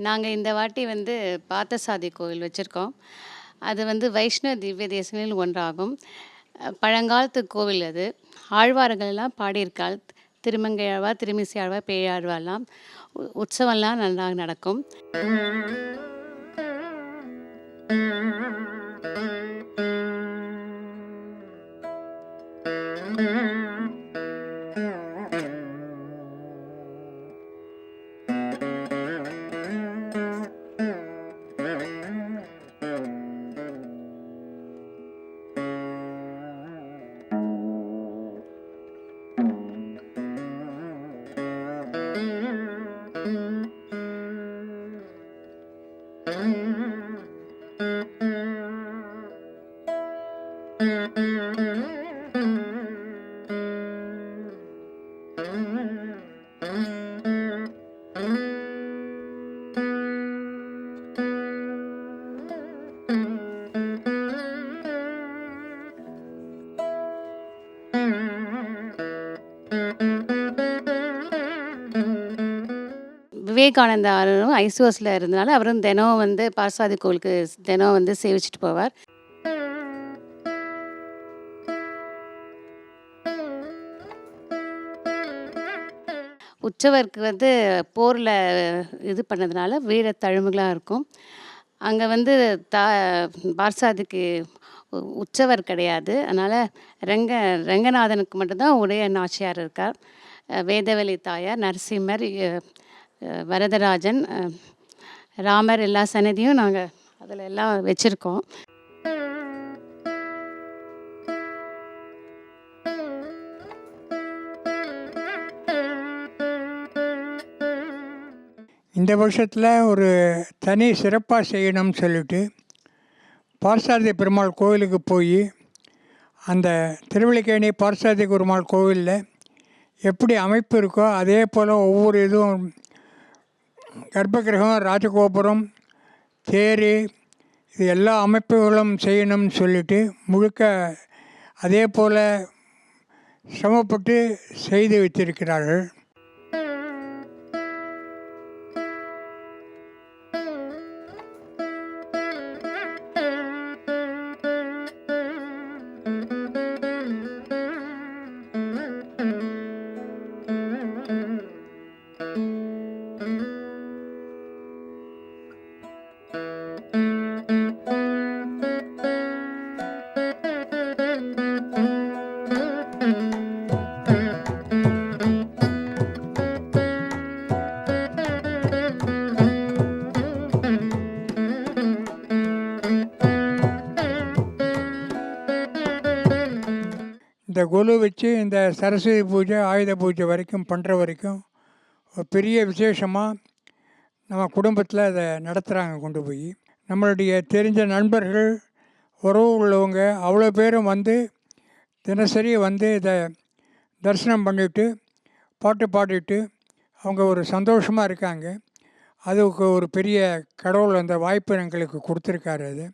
நாங்க இந்த வாட்டி வந்து பார்த்தசாதி கோவில் வச்சிருக்கோம். அது வந்து வைஷ்ணவ திவ்ய தேசங்களில் ஒன்றாகும். பழங்காலத்து கோவில் அது. ஆழ்வார்கள்லாம் பாடியிருக்காள். திருமங்கை ஆழ்வார், திருமிசை ஆழ்வார், பேயாழ்வார்லாம். உற்சவம்லாம் நல்லா நடக்கும். விவேகானந்தாரும் ஐசிஓஎஸ்ல இருந்தனால அவரும் தினம் வந்து பார்த்தசாதி கோவிலுக்கு தினம் வந்து சேவிச்சுட்டு போவார். உற்சவருக்கு வந்து போரில் இது பண்ணதுனால வீர தழும்புகளாக இருக்கும். அங்கே வந்து பார்த்தசாதிக்கு உற்சவர் கிடையாது. அதனால் ரங்கநாதனுக்கு மட்டும்தான் உடைய நாச்சியார் இருக்கார். வேதவழி தாயார், நரசிம்மர், வரதராஜன், ராமர் எல்லா சன்னதியும் நாங்கள் அதில் எல்லாம் வச்சுருக்கோம். இந்த வருஷத்தில் ஒரு தனி சிறப்பாக செய்யணும்னு சொல்லிட்டு பார்த்தசாரதி பெருமாள் கோவிலுக்கு போய் அந்த திருவல்லிக்கேணி பார்த்தசாரதி பெருமாள் கோவிலில் எப்படி அமைப்பு இருக்கோ அதே போல் ஒவ்வொரு இதுவும் கர்ப்பகிரகம், ராஜகோபுரம், தேர், இது எல்லா அமைப்புகளும் செய்யணும்னு சொல்லிட்டு முழுக்க அதே போல் சிரமப்பட்டு செய்து வைத்திருக்கிறார்கள். இந்த கொலு வச்சு இந்த சரஸ்வதி பூஜை, ஆயுத பூஜை வரைக்கும் பண்ணுற வரைக்கும் ஒரு பெரிய விசேஷமாக நம்ம குடும்பத்தில் அதை நடத்துகிறாங்க. கொண்டு போய் நம்மளுடைய தெரிஞ்ச நண்பர்கள், உறவு உள்ளவங்க அவ்வளோ பேரும் வந்து தினசரி வந்து இதை தரிசனம் பண்ணிவிட்டு பாட்டு பாடிட்டு அவங்க ஒரு சந்தோஷமாக இருக்காங்க. அதுக்கு ஒரு பெரிய கடவுள் அந்த வாய்ப்பு எங்களுக்கு கொடுத்துருக்காரு. அது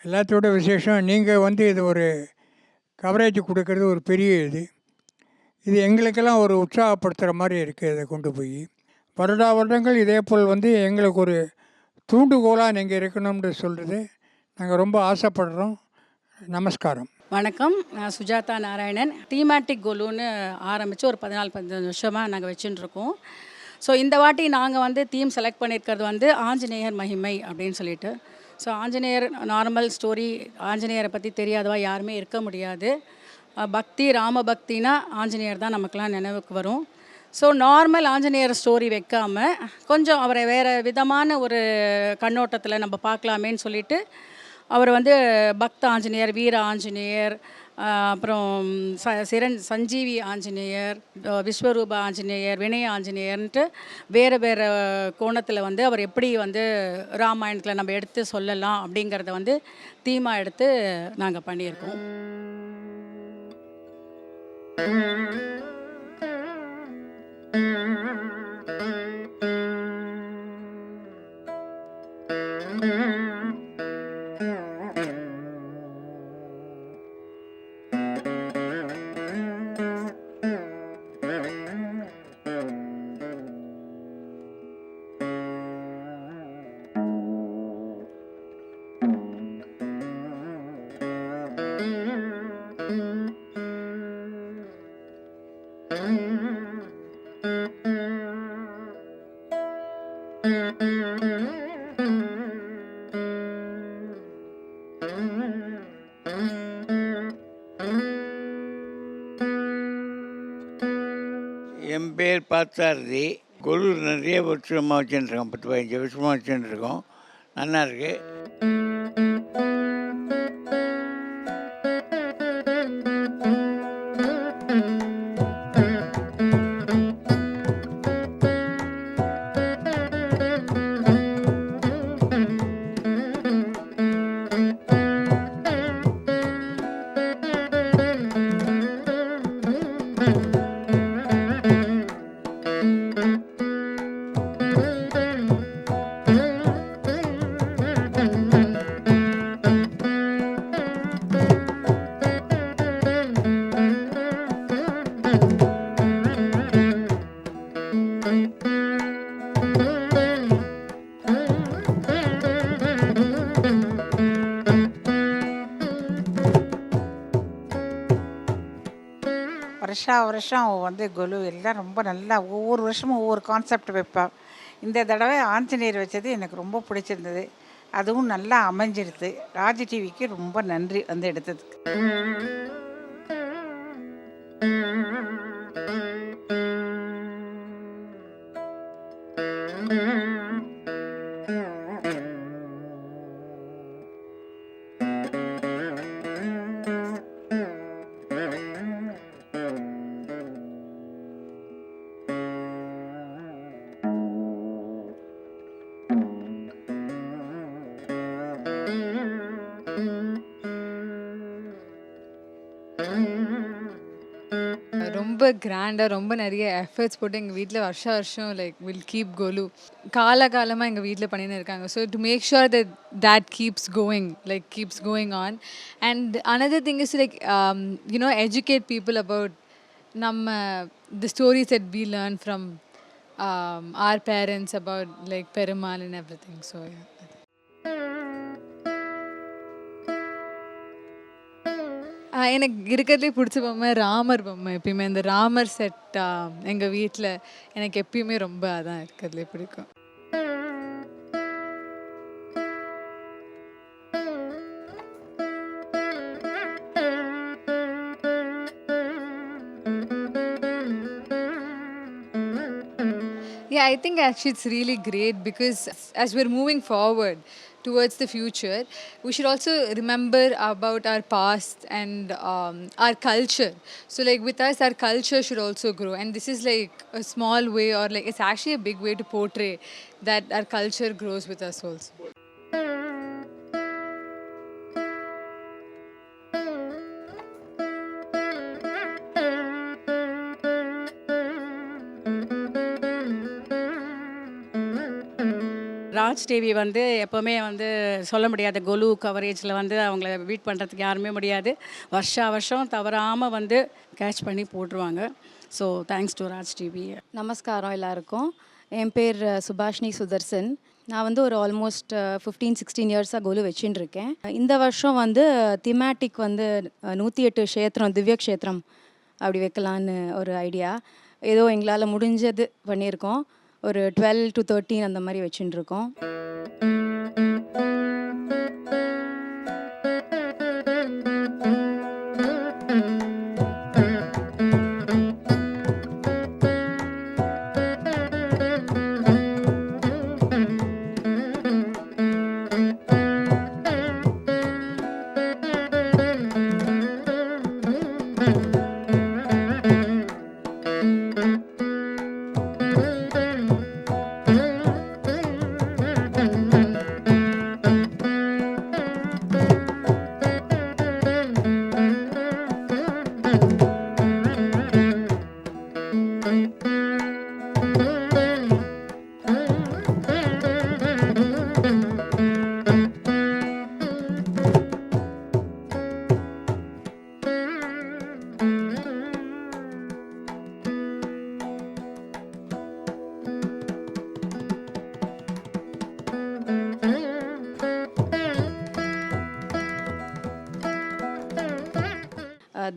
எல்லாத்தோட விசேஷம். நீங்கள் வந்து இது ஒரு கவரேஜ் கொடுக்கறது ஒரு பெரிய இது எங்களுக்கெல்லாம் ஒரு உற்சாகப்படுத்துகிற மாதிரி இருக்குது. இதை கொண்டு போய் வருடங்கள் இதே போல் வந்து எங்களுக்கு ஒரு தூண்டுகோலாக நீங்கள் இருக்கணும்னு சொல்கிறது நாங்கள் ரொம்ப ஆசைப்படுறோம். நமஸ்காரம். வணக்கம். நான் சுஜாதா நாராயணன். தீமேட்டிக் கொலுன்னு ஆரம்பித்து ஒரு 14-15 வருஷமாக நாங்கள் வச்சுட்டுருக்கோம். ஸோ இந்த வாட்டி நாங்கள் வந்து தீம் செலக்ட் பண்ணியிருக்கிறது வந்து ஆஞ்சநேயர் மகிமை அப்படின்னு சொல்லிட்டு. ஸோ ஆஞ்சநேயர் நார்மல் ஸ்டோரி, ஆஞ்சநேயரை பற்றி தெரியாதவா யாருமே இருக்க முடியாது. பக்தி, ராம பக்தினா ஆஞ்சநேயர் தான் நமக்கெல்லாம் நினைவுக்கு வரும். ஸோ நார்மல் ஆஞ்சநேயர் ஸ்டோரி வைக்காமல் கொஞ்சம் அவரை வேறு விதமான ஒரு கண்ணோட்டத்தில் நம்ம பார்க்கலாமேன்னு சொல்லிட்டு அவர் வந்து பக்த ஆஞ்சநேயர், வீர ஆஞ்சநேயர், அப்புறம் சஞ்சீவி ஆஞ்சநேயர், விஸ்வரூப ஆஞ்சநேயர், வினய ஆஞ்சநேயர்ன்ட்டு வேறு வேறு கோணத்தில் வந்து அவர் எப்படி வந்து ராமாயணத்தில் நம்ம எடுத்து சொல்லலாம் அப்படிங்கிறத வந்து தீமாக எடுத்து நாங்கள் பண்ணியிருக்கோம். என் பேர் பார்த்தசாரதி. கொலு நிறைய வருஷமாக வச்சுட்டுருக்கோம், 10-15 வருஷமாக வச்சுட்டுருக்கோம். நல்லா இருக்கு. வருஷம் வந்து கொலு எல்லாம் ரொம்ப நல்லா ஒவ்வொரு வருஷமும் ஒவ்வொரு கான்செப்ட் வைப்பாள். இந்த தடவை ஆஞ்சநேயர் வச்சது எனக்கு ரொம்ப பிடிச்சிருந்தது. அதுவும் நல்லா அமைஞ்சிருது. ராஜ் டிவிக்கு ரொம்ப நன்றி வந்து எடுத்ததுக்கு. ரொம்ப கிராண்டாக ரொம்ப நிறைய எஃபர்ட்ஸ் போட்டு எங்கள் வீட்டில் வருஷம் லைக் வில் கீப் கொலு காலகாலமாக எங்கள் வீட்டில் பண்ணின்னு இருக்காங்க. So to make sure that keeps going on. And another thing is like educate people about the stories that we learn from our parents about like Perumal and everything. So yeah. எனக்கு இருக்கிறதுலே பிடிச்ச பொம்மை ராமர் பொம்மை. எப்பயுமே அந்த Ramar set எங்கள் வீட்டில் எனக்கு எப்பயுமே ரொம்ப அதான் இருக்கிறதுலே பிடிக்கும். Yeah, I think actually it's really great because as we're moving forward towards the future, we should also remember about our past and our culture. So like with us, our culture should also grow. And this is like a small way, or like it's actually a big way to portray that our culture grows with us also. Raj TV வந்து எப்போவுமே வந்து சொல்ல முடியாது, கொலு கவரேஜில் வந்து அவங்கள beat பண்ணுறதுக்கு யாருமே முடியாது. வருஷம் தவறாமல் வந்து கேட்ச் பண்ணி போட்டுருவாங்க. So thanks to Raj TV. நமஸ்காரம் எல்லாருக்கும். என் பேர் சுபாஷினி சுதர்சன். நான் வந்து ஒரு ஆல்மோஸ்ட் 15-16 இயர்ஸாக கொலு வச்சுட்டு இருக்கேன். இந்த வருஷம் வந்து திமேட்டிக் வந்து 108 க்ஷேத்திரம், திவ்ய க்ஷேத்திரம் அப்படி வைக்கலான்னு ஒரு ஐடியா. ஏதோ எங்களால் முடிஞ்சது பண்ணியிருக்கோம். ஒரு 12 to 13 அந்த மாதிரி வச்சுட்டு இருக்கோம்.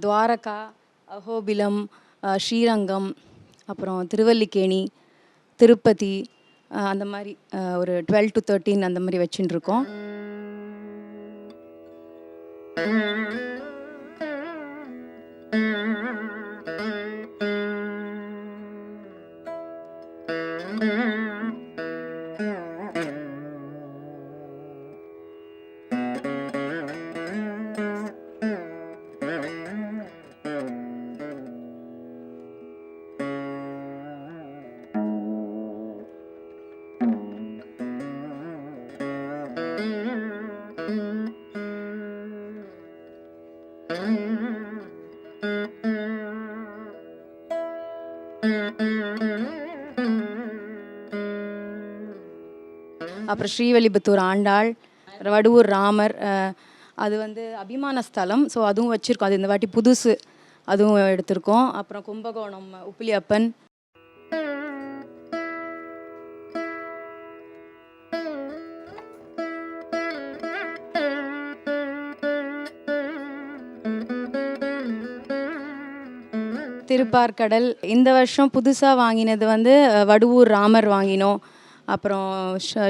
துவாரகா, அஹோபிலம், ஸ்ரீரங்கம், அப்புறம் திருவல்லிக்கேணி, திருப்பதி, அந்த மாதிரி ஒரு 12 to 13 அந்த மாதிரி வச்சுட்டு இருக்கோம். அப்புறம் ஸ்ரீவல்லிபுத்தூர் ஆண்டாள், வடுவூர் ராமர், அது வந்து அபிமான ஸ்தலம். ஸோ அதுவும் வச்சுருக்கோம். அது இந்த வாட்டி புதுசு, அதுவும் எடுத்திருக்கோம். அப்புறம் கும்பகோணம் உப்பிலியப்பன். திருப்பார்கடல். இந்த வருஷம் புதுசாக வாங்கினது வந்து வடுவூர் ராமர் வாங்கினோம். அப்புறம்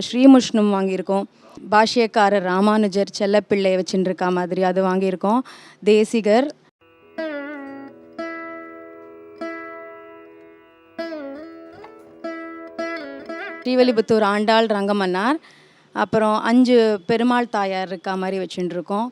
ஸ்ரீமுஷ்ணம் வாங்கியிருக்கோம். பாஷ்யக்காரர் ராமானுஜர் செல்லப்பிள்ளை வச்சுட்டு இருக்கா மாதிரி அது வாங்கியிருக்கோம். தேசிகர். ஸ்ரீவல்லிபுத்தூர் ஆண்டாள் ரங்கமன்னார். அப்புறம் 5 பெருமாள் தாயார் இருக்கா மாதிரி வச்சுட்டு இருக்கோம்.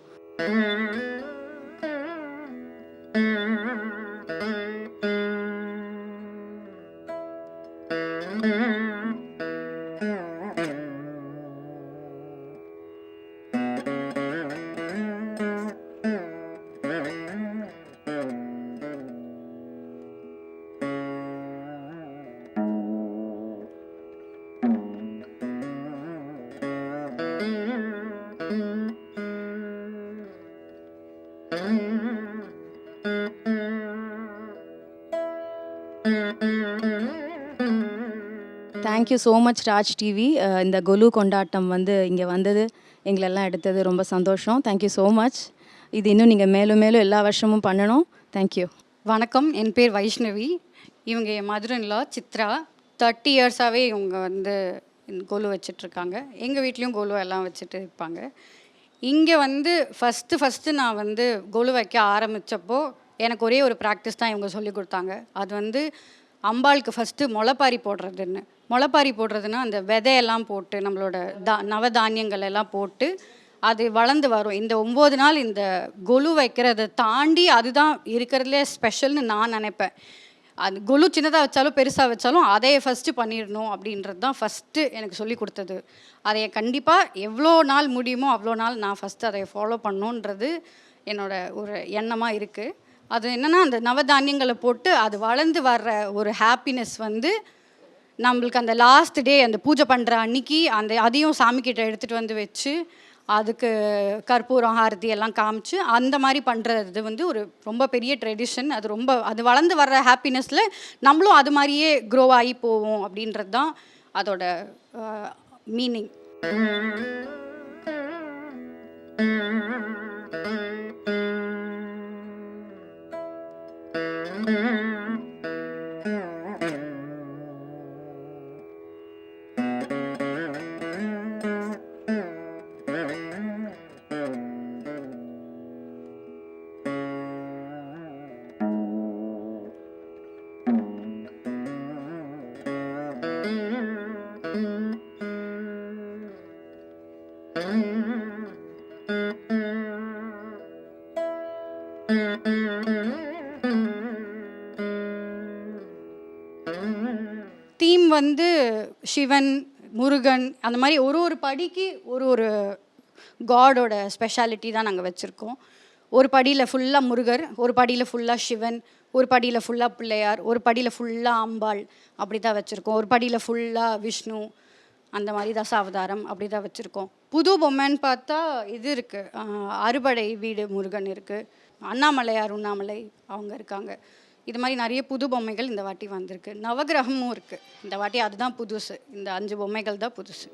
Thank you so much Raj TV. இந்த கொலு கொண்டாட்டம் வந்து இங்கே வந்தது, எங்களெல்லாம் எடுத்தது ரொம்ப சந்தோஷம். Thank you so much. இது இன்னும் நீங்கள் மேலும் மேலும் எல்லா வருஷமும் பண்ணணும். தேங்க்யூ. வணக்கம், என் பேர் வைஷ்ணவி. இவங்க என் மதுரன்லா சித்ரா. 30 இயர்ஸாகவே இவங்க வந்து கொலு வச்சிட்ருக்காங்க. எங்கள் வீட்லேயும் கொலு எல்லாம் வச்சுட்டு இருப்பாங்க. இங்கே வந்து ஃபஸ்ட்டு நான் வந்து கொலு வைக்க ஆரம்பித்தப்போ எனக்கு ஒரே ஒரு ப்ராக்டிஸ் தான் இவங்க சொல்லி கொடுத்தாங்க. அது வந்து அம்பாளுக்கு ஃபஸ்ட்டு முளைப்பாரி போடுறதுன்னு. முளைப்பாரி போடுறதுன்னா அந்த விதையெல்லாம் போட்டு நம்மளோட நவதானியங்கள் எல்லாம் போட்டு அது வளர்ந்து வரும். இந்த 9 நாள் இந்த கொலு வைக்கிறத தாண்டி அதுதான் இருக்கிறதுலே ஸ்பெஷல்னு நான் நினைப்பேன். அது கொலு சின்னதாக வச்சாலும் பெருசாக வச்சாலும் அதை ஃபஸ்ட்டு பண்ணிடணும் அப்படின்றது தான் ஃபஸ்ட்டு எனக்கு சொல்லி கொடுத்தது. அதை கண்டிப்பாக எவ்வளோ நாள் முடியுமோ அவ்வளோ நாள் நான் ஃபஸ்ட்டு அதை ஃபாலோ பண்ணணுன்றது என்னோட ஒரு எண்ணமாக இருக்குது. அது என்னென்னா அந்த நவதானியங்களை போட்டு அது வளர்ந்து வர்ற ஒரு ஹாப்பினஸ் வந்து நம்மளுக்கு அந்த லாஸ்ட் டே அந்த பூஜை பண்ணுற அன்னைக்கு அதையும் சாமிக்கிட்ட எடுத்துகிட்டு வந்து வச்சு அதுக்கு கற்பூரம் ஆரத்தி எல்லாம் காமிச்சு அந்த மாதிரி பண்ணுறது வந்து ஒரு ரொம்ப பெரிய ட்ரெடிஷன். அது வளர்ந்து வர்ற ஹாப்பினஸில் நம்மளும் அது மாதிரியே க்ரோ ஆகி போவோம் அப்படின்றது தான் அதோட மீனிங். தீம் வந்து சிவன், முருகன், அந்த மாதிரி ஒரு படிக்கு ஒரு காடோட ஸ்பெஷாலிட்டி தான் நாங்கள் வச்சுருக்கோம். ஒரு படியில் ஃபுல்லாக முருகர், ஒரு படியில் ஃபுல்லாக சிவன், ஒரு படியில் ஃபுல்லாக பிள்ளையார், ஒரு படியில் ஃபுல்லாக அம்பாள், அப்படி தான் வச்சுருக்கோம். ஒரு படியில் ஃபுல்லாக விஷ்ணு, அந்த மாதிரி தசாவதாரம் அப்படி தான் வச்சுருக்கோம். புது பொம்மைன்னு பார்த்தா இது இருக்குது, அறுபடை வீடு முருகன் இருக்குது, அண்ணாமலையார் உண்ணாமலை அவங்க இருக்காங்க. இது மாதிரி நிறைய புது பொம்மைகள் இந்த வாட்டி வந்திருக்கு. நவகிரகமும் இருக்குது இந்த வாட்டி, அதுதான் புதுசு. இந்த 5 பொம்மைகள் தான் புதுசு.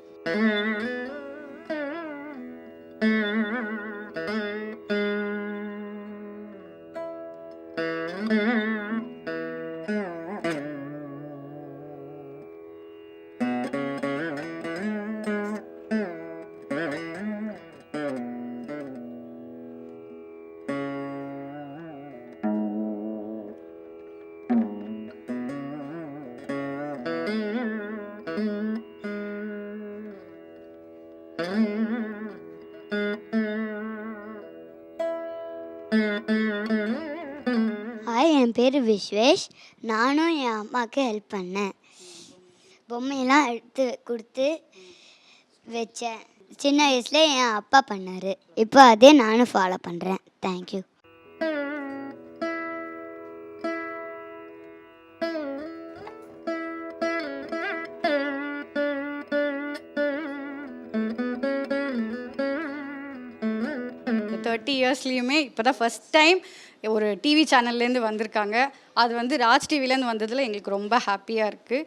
ஹாய், என் பேர் விஸ்வேஷ். நானும் என் அம்மாவுக்கு ஹெல்ப் பண்ணேன். பொம்மையெல்லாம் எடுத்து கொடுத்து வச்சேன். சின்ன வயசில் என் அப்பா பண்ணார். இப்போ அதே நானும் ஃபாலோ பண்ணுறேன். தேங்க்யூ. இந்த 30 இயர்ஸ்லேயுமே இப்போ தான் ஃபஸ்ட் டைம் ஒரு டிவி சேனல்லேருந்து வந்திருக்காங்க. அது வந்து ராஜ் டிவிலேருந்து வந்ததில் எங்களுக்கு ரொம்ப ஹாப்பியாக இருக்குது.